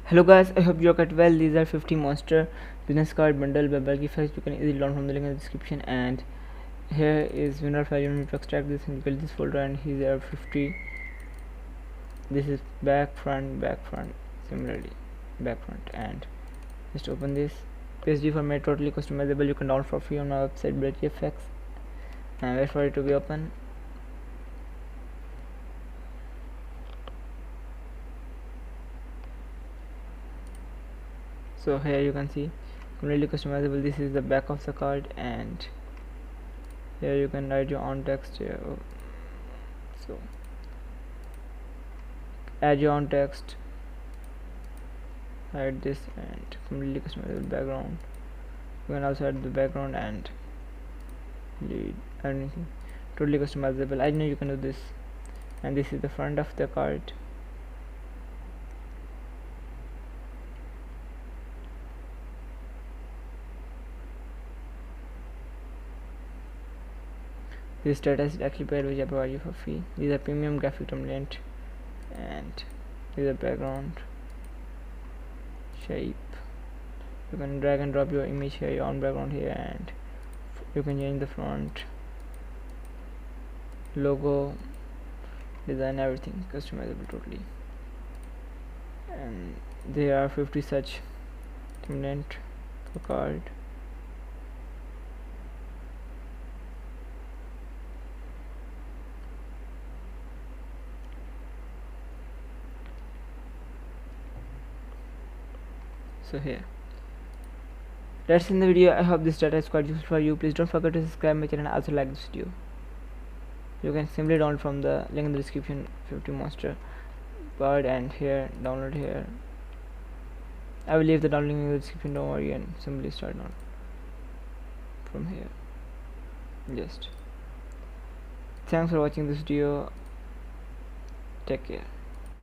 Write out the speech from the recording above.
Hello guys, I hope you are quite well. These are 50 monster business card bundle by GFX. You can easily download from the link in the description. And here is winner file. You need to extract this and build this folder. And here are 50. This is back front. Similarly, back front. And just open this. PSD format, totally customizable. You can download for free on my website GFX. And wait for it to be open. So here you can see completely customizable. This is the back of the card, and here you can write your own text here. So add your own text, add this, and completely customizable background. You can also add the background and lead anything, totally customizable. I know you can do this. And this is the front of the card. This status is actually paid, which I provide you for free. These are premium graphic template, and these are background shape. You can drag and drop your image here, your own background here, and you can change the font, logo, design, everything customizable totally. And there are 50 such template per card. So here, that's in the video. I hope this data is quite useful for you. Please don't forget to subscribe my channel and also like this video. You can simply download from the link in the description, 50 monster card, and here download here. I will leave the download link in the description, don't worry, and simply start on from here. Just thanks for watching this video. Take care.